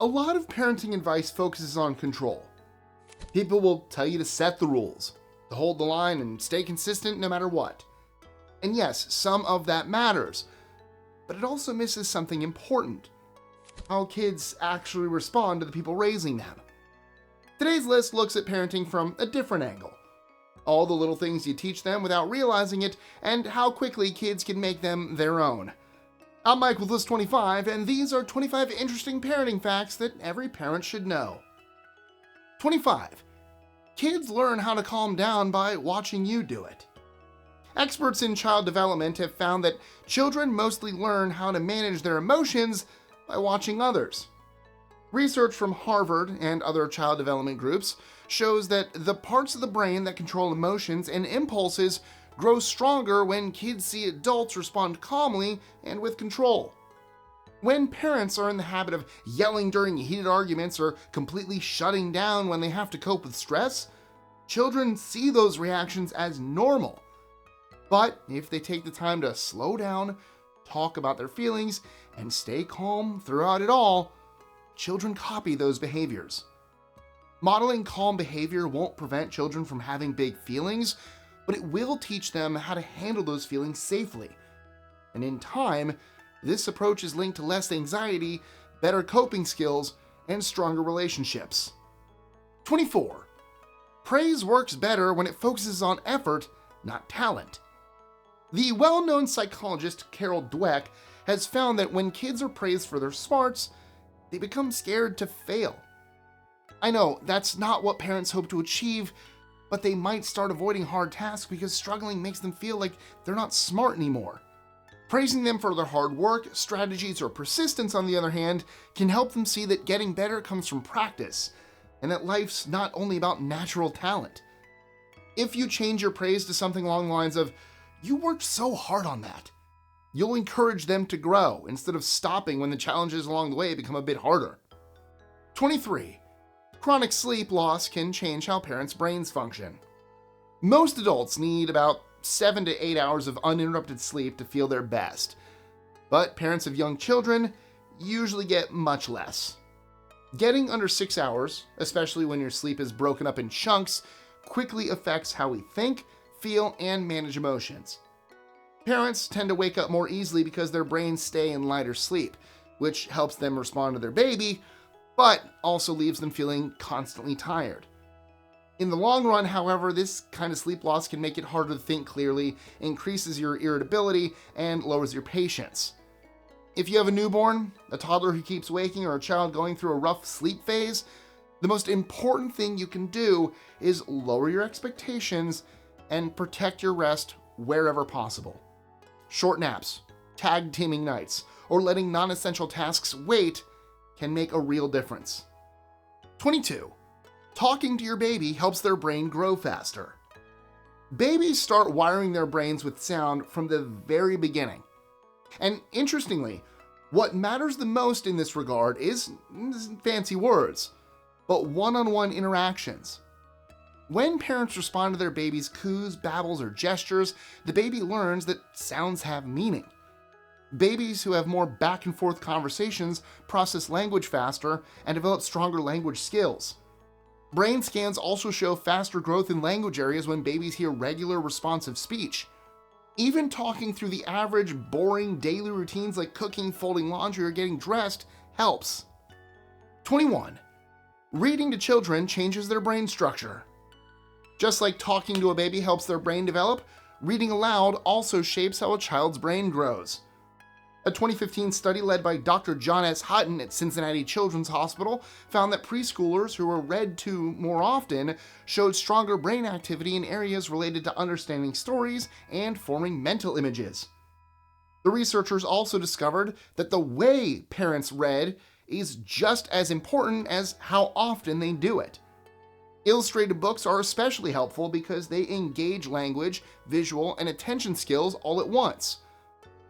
A lot of parenting advice focuses on control. People will tell you to set the rules, to hold the line and stay consistent no matter what. And yes, some of that matters, but it also misses something important: how kids actually respond to the people raising them. Today's list looks at parenting from a different angle. All the little things you teach them without realizing it, and how quickly kids can make them their own. I'm Mike with List 25, and these are 25 interesting parenting facts that every parent should know. 25. Kids learn how to calm down by watching you do it. Experts in child development have found that children mostly learn how to manage their emotions by watching others. Research from Harvard and other child development groups shows that the parts of the brain that control emotions and impulses grow stronger when kids see adults respond calmly and with control. When parents are in the habit of yelling during heated arguments or completely shutting down when they have to cope with stress, children see those reactions as normal. But if they take the time to slow down, talk about their feelings, and stay calm throughout it all, children copy those behaviors. Modeling calm behavior won't prevent children from having big feelings, but it will teach them how to handle those feelings safely. And in time, this approach is linked to less anxiety, better coping skills, and stronger relationships. 24. Praise works better when it focuses on effort, not talent. The well-known psychologist Carol Dweck has found that when kids are praised for their smarts, they become scared to fail. I know that's not what parents hope to achieve, but they might start avoiding hard tasks because struggling makes them feel like they're not smart anymore. Praising them for their hard work, strategies, or persistence, on the other hand, can help them see that getting better comes from practice, and that life's not only about natural talent. If you change your praise to something along the lines of, "You worked so hard on that," you'll encourage them to grow instead of stopping when the challenges along the way become a bit harder. 23. Chronic sleep loss can change how parents' brains function. Most adults need about 7 to 8 hours of uninterrupted sleep to feel their best, but parents of young children usually get much less. Getting under 6 hours, especially when your sleep is broken up in chunks, quickly affects how we think, feel, and manage emotions. Parents tend to wake up more easily because their brains stay in lighter sleep, which helps them respond to their baby, but also leaves them feeling constantly tired. In the long run, however, this kind of sleep loss can make it harder to think clearly, increases your irritability, and lowers your patience. If you have a newborn, a toddler who keeps waking, or a child going through a rough sleep phase, the most important thing you can do is lower your expectations and protect your rest wherever possible. Short naps, tag teaming nights, or letting non-essential tasks wait can make a real difference. 22. Talking to your baby helps their brain grow faster. Babies start wiring their brains with sound from the very beginning. And interestingly, what matters the most in this regard isn't fancy words, but one-on-one interactions. When parents respond to their baby's coos, babbles, or gestures, the baby learns that sounds have meaning. Babies who have more back and forth conversations process language faster and develop stronger language skills. Brain scans also show faster growth in language areas when babies hear regular responsive speech. Even talking through the average, boring daily routines like cooking, folding laundry, or getting dressed helps. 21. Reading to children changes their brain structure. Just like talking to a baby helps their brain develop, reading aloud also shapes how a child's brain grows. A 2015 study led by Dr. John S. Hutton at Cincinnati Children's Hospital found that preschoolers who were read to more often showed stronger brain activity in areas related to understanding stories and forming mental images. The researchers also discovered that the way parents read is just as important as how often they do it. Illustrated books are especially helpful because they engage language, visual, and attention skills all at once.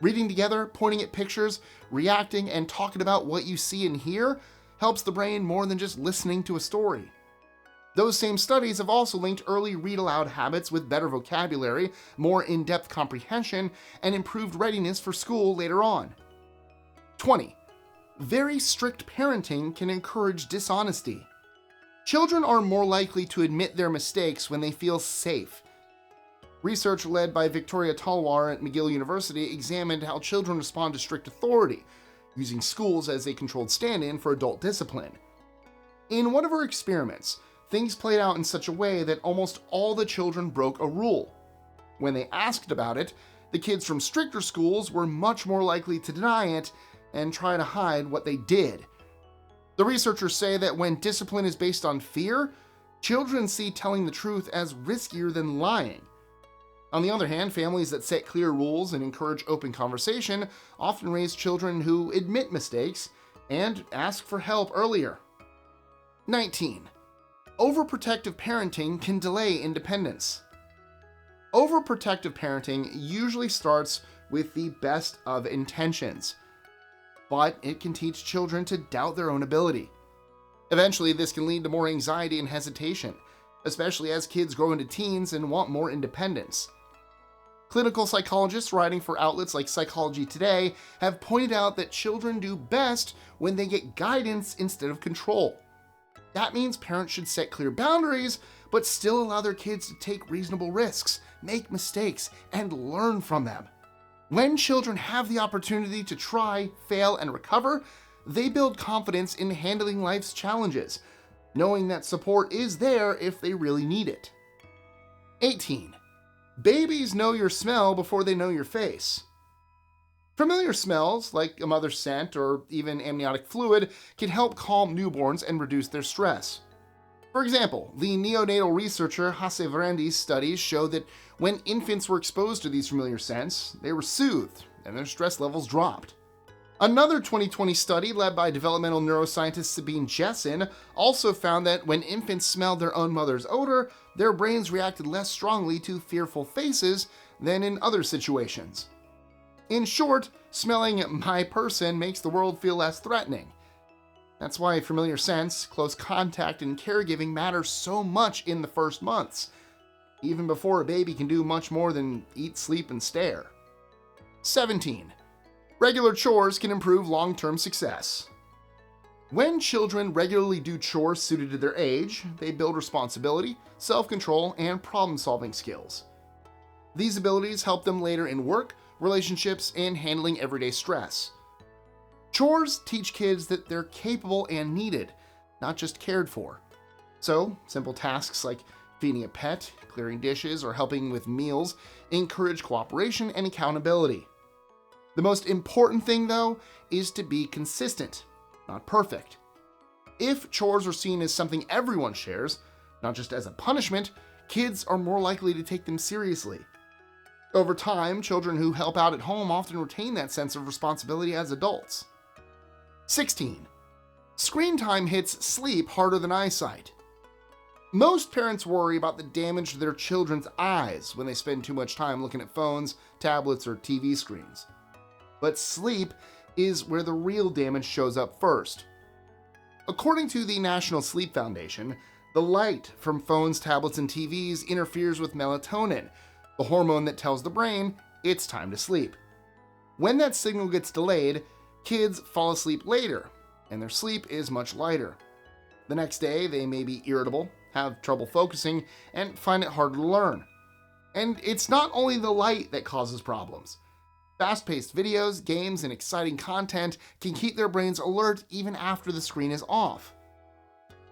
Reading together, pointing at pictures, reacting, and talking about what you see and hear helps the brain more than just listening to a story. Those same studies have also linked early read-aloud habits with better vocabulary, more in-depth comprehension, and improved readiness for school later on. 20. Very strict parenting can encourage dishonesty. Children are more likely to admit their mistakes when they feel safe. Research led by Victoria Talwar at McGill University examined how children respond to strict authority, using schools as a controlled stand-in for adult discipline. In one of her experiments, things played out in such a way that almost all the children broke a rule. When they asked about it, the kids from stricter schools were much more likely to deny it and try to hide what they did. The researchers say that when discipline is based on fear, children see telling the truth as riskier than lying. On the other hand, families that set clear rules and encourage open conversation often raise children who admit mistakes and ask for help earlier. 19. Overprotective parenting can delay independence. Overprotective parenting usually starts with the best of intentions, but it can teach children to doubt their own ability. Eventually, this can lead to more anxiety and hesitation, especially as kids grow into teens and want more independence. Clinical psychologists writing for outlets like Psychology Today have pointed out that children do best when they get guidance instead of control. That means parents should set clear boundaries, but still allow their kids to take reasonable risks, make mistakes, and learn from them. When children have the opportunity to try, fail, and recover, they build confidence in handling life's challenges, knowing that support is there if they really need it. 18. Babies know your smell before they know your face. Familiar smells, like a mother's scent or even amniotic fluid, can help calm newborns and reduce their stress. For example, the neonatal researcher Hestie Verandi's studies show that when infants were exposed to these familiar scents, they were soothed and their stress levels dropped. Another 2020 study led by developmental neuroscientist Sabine Jessen also found that when infants smelled their own mother's odor, their brains reacted less strongly to fearful faces than in other situations. In short, smelling my person makes the world feel less threatening. That's why familiar scents, close contact, and caregiving matter so much in the first months, even before a baby can do much more than eat, sleep, and stare. 17. Regular chores can improve long-term success. When children regularly do chores suited to their age, they build responsibility, self-control, and problem-solving skills. These abilities help them later in work, relationships, and handling everyday stress. Chores teach kids that they're capable and needed, not just cared for. So, simple tasks like feeding a pet, clearing dishes, or helping with meals encourage cooperation and accountability. The most important thing, though, is to be consistent, not perfect. If chores are seen as something everyone shares, not just as a punishment, kids are more likely to take them seriously. Over time, children who help out at home often retain that sense of responsibility as adults. 16. Screen time hits sleep harder than eyesight. Most parents worry about the damage to their children's eyes when they spend too much time looking at phones, tablets, or TV screens. But sleep is where the real damage shows up first. According to the National Sleep Foundation, the light from phones, tablets, and TVs interferes with melatonin, the hormone that tells the brain it's time to sleep. When that signal gets delayed, kids fall asleep later, and their sleep is much lighter. The next day, they may be irritable, have trouble focusing, and find it harder to learn. And it's not only the light that causes problems. Fast-paced videos, games, and exciting content can keep their brains alert even after the screen is off.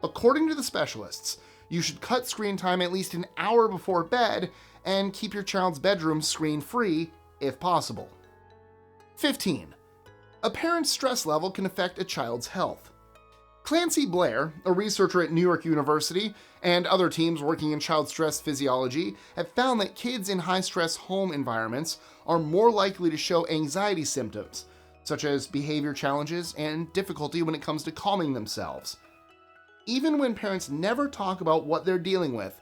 According to the specialists, you should cut screen time at least an hour before bed and keep your child's bedroom screen-free if possible. 15. A parent's stress level can affect a child's health. Clancy Blair, a researcher at New York University, and other teams working in child stress physiology have found that kids in high-stress home environments are more likely to show anxiety symptoms, such as behavior challenges and difficulty when it comes to calming themselves. Even when parents never talk about what they're dealing with,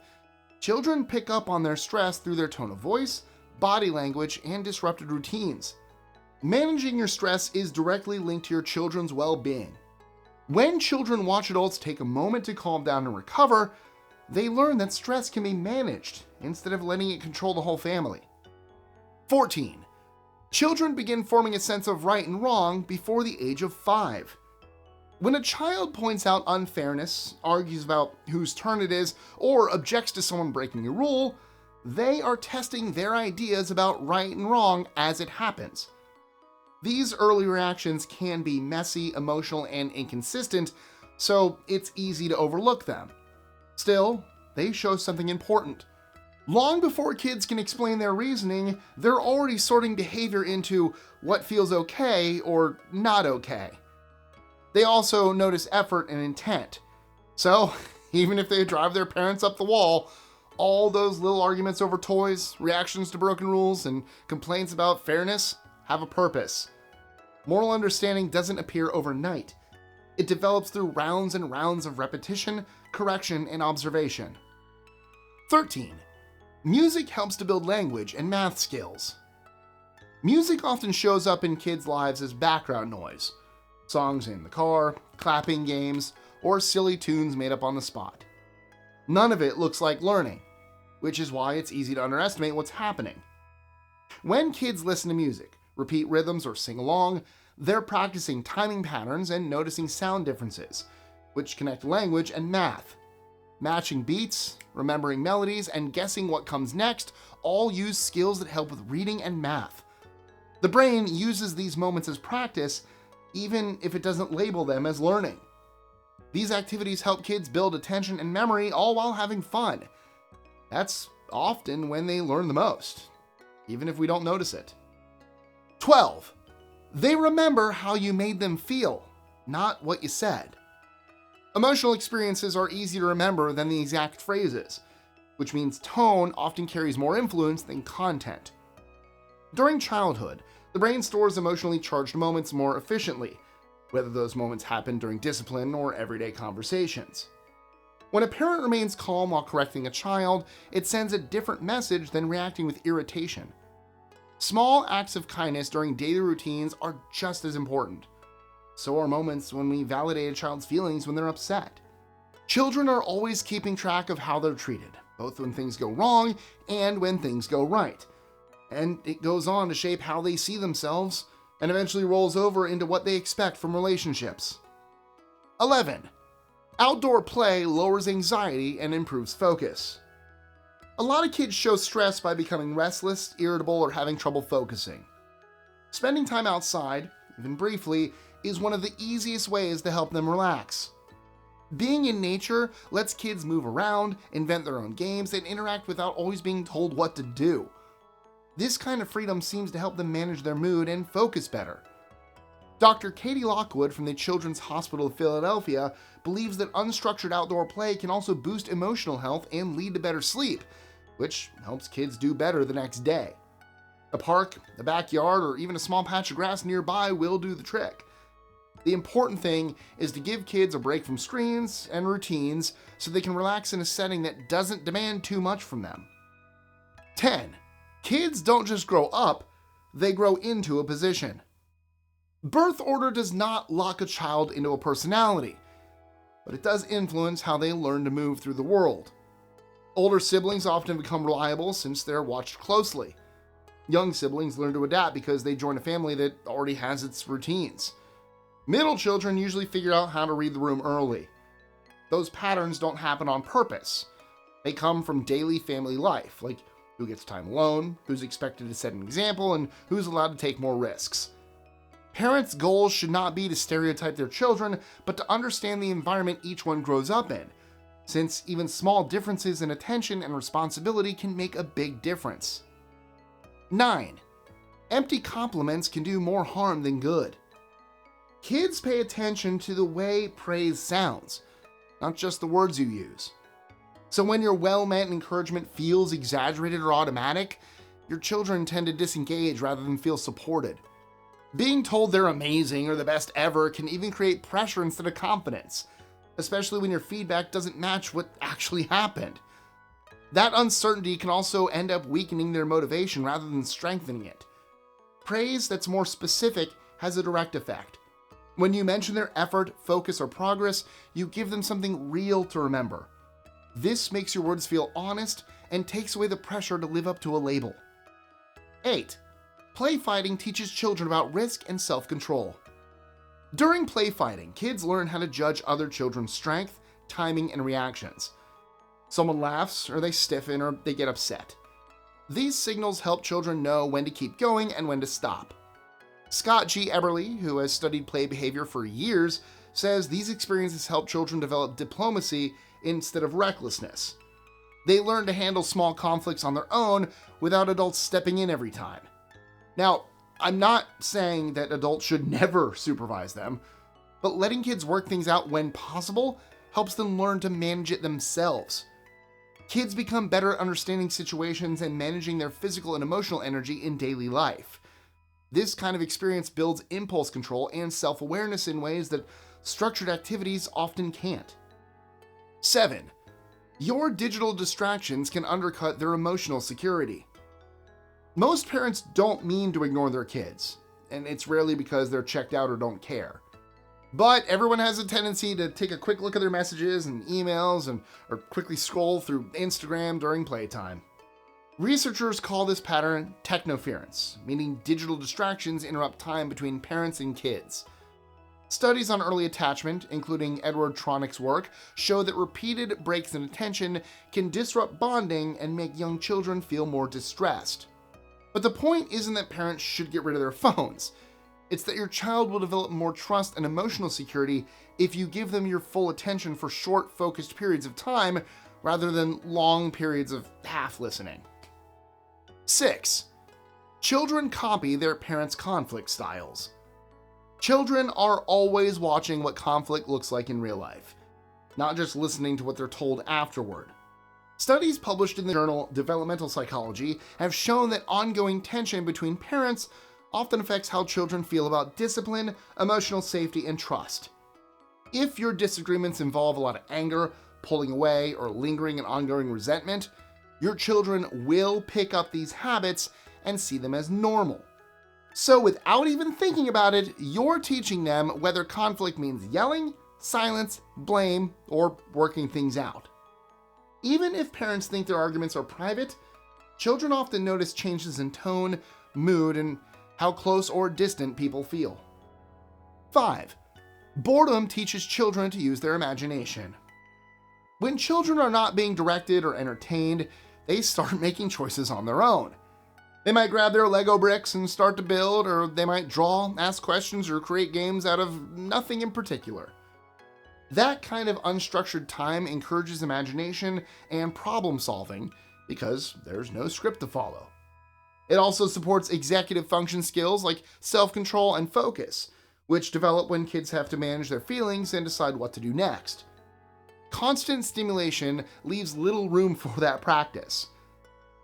children pick up on their stress through their tone of voice, body language, and disrupted routines. Managing your stress is directly linked to your children's well-being. When children watch adults take a moment to calm down and recover, they learn that stress can be managed instead of letting it control the whole family. 14. Children begin forming a sense of right and wrong before the age of 5. When a child points out unfairness, argues about whose turn it is, or objects to someone breaking a rule, they are testing their ideas about right and wrong as it happens. These early reactions can be messy, emotional, and inconsistent, so it's easy to overlook them. Still, they show something important. Long before kids can explain their reasoning, they're already sorting behavior into what feels okay or not okay. They also notice effort and intent. So, even if they drive their parents up the wall, all those little arguments over toys, reactions to broken rules, and complaints about fairness have a purpose. Moral understanding doesn't appear overnight. It develops through rounds and rounds of repetition, correction, and observation. 13. Music helps to build language and math skills. Music often shows up in kids' lives as background noise. Songs in the car, clapping games, or silly tunes made up on the spot. None of it looks like learning, which is why it's easy to underestimate what's happening. When kids listen to music, repeat rhythms, or sing along, they're practicing timing patterns and noticing sound differences, which connect language and math. Matching beats, remembering melodies, and guessing what comes next all use skills that help with reading and math. The brain uses these moments as practice, even if it doesn't label them as learning. These activities help kids build attention and memory all while having fun. That's often when they learn the most, even if we don't notice it. 12. They remember how you made them feel, not what you said. Emotional experiences are easier to remember than the exact phrases, which means tone often carries more influence than content. During childhood, the brain stores emotionally charged moments more efficiently, whether those moments happen during discipline or everyday conversations. When a parent remains calm while correcting a child, it sends a different message than reacting with irritation. Small acts of kindness during daily routines are just as important. So are moments when we validate a child's feelings when they're upset. Children are always keeping track of how they're treated, both when things go wrong and when things go right. And it goes on to shape how they see themselves and eventually rolls over into what they expect from relationships. 11. Outdoor play lowers anxiety and improves focus. A lot of kids show stress by becoming restless, irritable, or having trouble focusing. Spending time outside, even briefly, is one of the easiest ways to help them relax. Being in nature lets kids move around, invent their own games, and interact without always being told what to do. This kind of freedom seems to help them manage their mood and focus better. Dr. Katie Lockwood from the Children's Hospital of Philadelphia believes that unstructured outdoor play can also boost emotional health and lead to better sleep, which helps kids do better the next day. A park, a backyard, or even a small patch of grass nearby will do the trick. The important thing is to give kids a break from screens and routines so they can relax in a setting that doesn't demand too much from them. 10. Kids don't just grow up, they grow into a position. Birth order does not lock a child into a personality, but it does influence how they learn to move through the world. Older siblings often become reliable since they're watched closely. Young siblings learn to adapt because they join a family that already has its routines. Middle children usually figure out how to read the room early. Those patterns don't happen on purpose. They come from daily family life, like who gets time alone, who's expected to set an example, and who's allowed to take more risks. Parents' goals should not be to stereotype their children, but to understand the environment each one grows up in, since even small differences in attention and responsibility can make a big difference. 9. Empty compliments can do more harm than good. Kids pay attention to the way praise sounds, not just the words you use. So when your well-meant encouragement feels exaggerated or automatic, your children tend to disengage rather than feel supported. Being told they're amazing or the best ever can even create pressure instead of confidence, especially when your feedback doesn't match what actually happened. That uncertainty can also end up weakening their motivation rather than strengthening it. Praise that's more specific has a direct effect. When you mention their effort, focus, or progress, you give them something real to remember. This makes your words feel honest and takes away the pressure to live up to a label. 8. Play fighting teaches children about risk and self-control. During play fighting, kids learn how to judge other children's strength, timing, and reactions. Someone laughs, or they stiffen, or they get upset. These signals help children know when to keep going and when to stop. Scott G. Eberly, who has studied play behavior for years, says these experiences help children develop diplomacy instead of recklessness. They learn to handle small conflicts on their own without adults stepping in every time. Now, I'm not saying that adults should never supervise them, but letting kids work things out when possible helps them learn to manage it themselves. Kids become better at understanding situations and managing their physical and emotional energy in daily life. This kind of experience builds impulse control and self-awareness in ways that structured activities often can't. 7. Your digital distractions can undercut their emotional security. Most parents don't mean to ignore their kids, and it's rarely because they're checked out or don't care. But everyone has a tendency to take a quick look at their messages and emails or quickly scroll through Instagram during playtime. Researchers call this pattern technoference, meaning digital distractions interrupt time between parents and kids. Studies on early attachment, including Edward Tronick's work, show that repeated breaks in attention can disrupt bonding and make young children feel more distressed. But the point isn't that parents should get rid of their phones. It's that your child will develop more trust and emotional security if you give them your full attention for short, focused periods of time rather than long periods of half listening. 6. Children copy their parents' conflict styles. Children are always watching what conflict looks like in real life, not just listening to what they're told afterward. Studies published in the journal Developmental Psychology have shown that ongoing tension between parents often affects how children feel about discipline, emotional safety, and trust. If your disagreements involve a lot of anger, pulling away, or lingering and ongoing resentment, your children will pick up these habits and see them as normal. So without even thinking about it, you're teaching them whether conflict means yelling, silence, blame, or working things out. Even if parents think their arguments are private, children often notice changes in tone, mood, and how close or distant people feel. 5. Boredom teaches children to use their imagination. When children are not being directed or entertained, they start making choices on their own. They might grab their Lego bricks and start to build, or they might draw, ask questions, or create games out of nothing in particular. That kind of unstructured time encourages imagination and problem solving because there's no script to follow. It also supports executive function skills like self-control and focus, which develop when kids have to manage their feelings and decide what to do next. Constant stimulation leaves little room for that practice.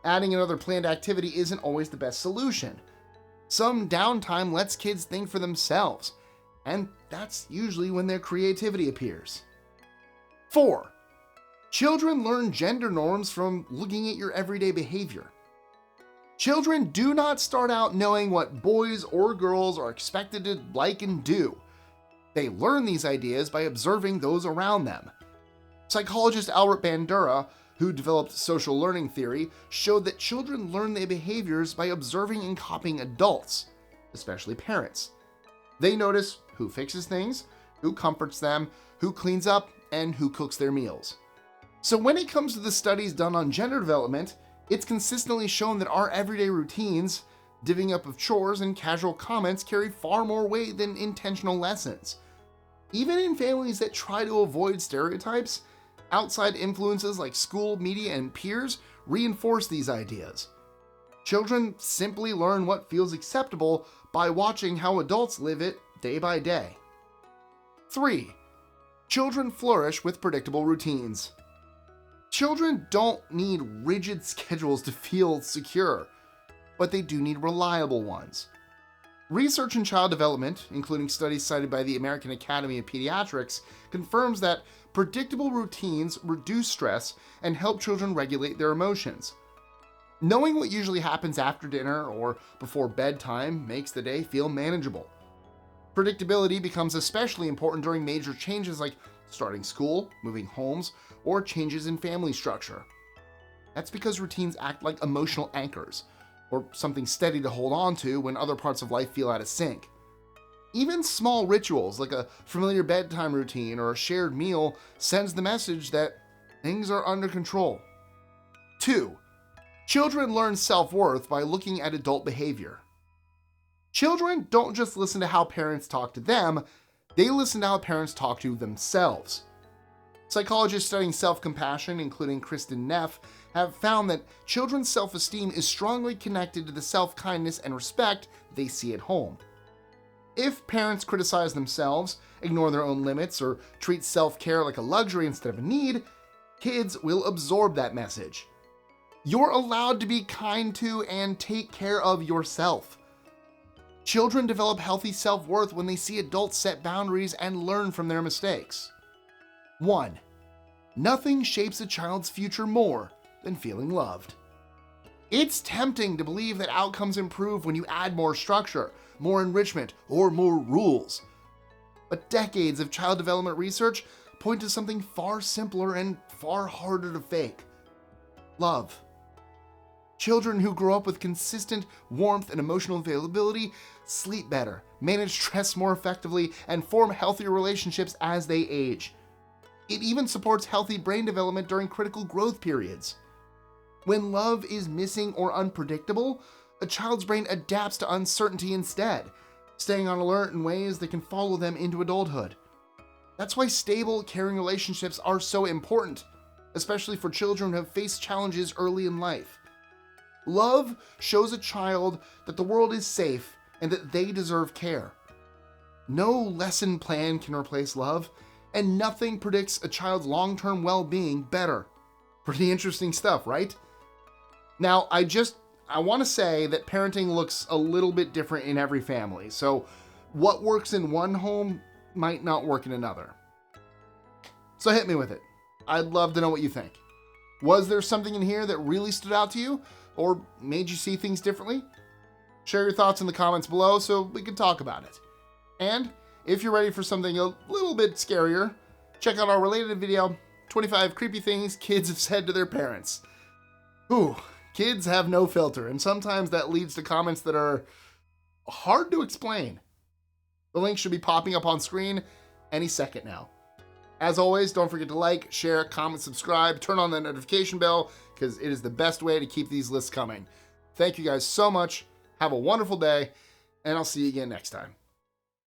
Adding another planned activity isn't always the best solution. Some downtime lets kids think for themselves, and that's usually when their creativity appears. 4. Children learn gender norms from looking at your everyday behavior. Children do not start out knowing what boys or girls are expected to like and do. They learn these ideas by observing those around them. Psychologist Albert Bandura, who developed social learning theory, showed that children learn their behaviors by observing and copying adults, especially parents. They notice who fixes things, who comforts them, who cleans up, and who cooks their meals. So when it comes to the studies done on gender development, it's consistently shown that our everyday routines, divvying up of chores, and casual comments carry far more weight than intentional lessons. Even in families that try to avoid stereotypes, outside influences like school, media, and peers reinforce these ideas. Children simply learn what feels acceptable by watching how adults live it day by day. 3. Children flourish with predictable routines. Children don't need rigid schedules to feel secure, but they do need reliable ones. Research in child development, including studies cited by the American Academy of Pediatrics, confirms that predictable routines reduce stress and help children regulate their emotions. Knowing what usually happens after dinner or before bedtime makes the day feel manageable. Predictability becomes especially important during major changes like starting school, moving homes, or changes in family structure. That's because routines act like emotional anchors, or something steady to hold on to when other parts of life feel out of sync. Even small rituals like a familiar bedtime routine or a shared meal sends the message that things are under control. 2. Children learn self-worth by looking at adult behavior. Children don't just listen to how parents talk to them, they listen to how parents talk to themselves. Psychologists studying self-compassion, including Kristen Neff, have found that children's self-esteem is strongly connected to the self-kindness and respect they see at home. If parents criticize themselves, ignore their own limits, or treat self-care like a luxury instead of a need, kids will absorb that message. You're allowed to be kind to and take care of yourself. Children develop healthy self-worth when they see adults set boundaries and learn from their mistakes. 1. Nothing shapes a child's future more than feeling loved. It's tempting to believe that outcomes improve when you add more structure, more enrichment, or more rules. But decades of child development research point to something far simpler and far harder to fake: love. Children who grow up with consistent warmth and emotional availability sleep better, manage stress more effectively, and form healthier relationships as they age. It even supports healthy brain development during critical growth periods. When love is missing or unpredictable, a child's brain adapts to uncertainty instead, staying on alert in ways that can follow them into adulthood. That's why stable, caring relationships are so important, especially for children who have faced challenges early in life. Love shows a child that the world is safe and that they deserve care. No lesson plan can replace love, and nothing predicts a child's long-term well-being better. Pretty interesting stuff, right? Now, I want to say that parenting looks a little bit different in every family, so what works in one home might not work in another. So hit me with it. I'd love to know what you think. Was there something in here that really stood out to you, or made you see things differently? Share your thoughts in the comments below so we can talk about it. And if you're ready for something a little bit scarier, check out our related video, 25 creepy things kids have said to their parents. Ooh, kids have no filter, and sometimes that leads to comments that are hard to explain. The link should be popping up on screen any second now. As always, don't forget to like, share, comment, subscribe, turn on that notification bell, because it is the best way to keep these lists coming. Thank you guys so much. Have a wonderful day, and I'll see you again next time.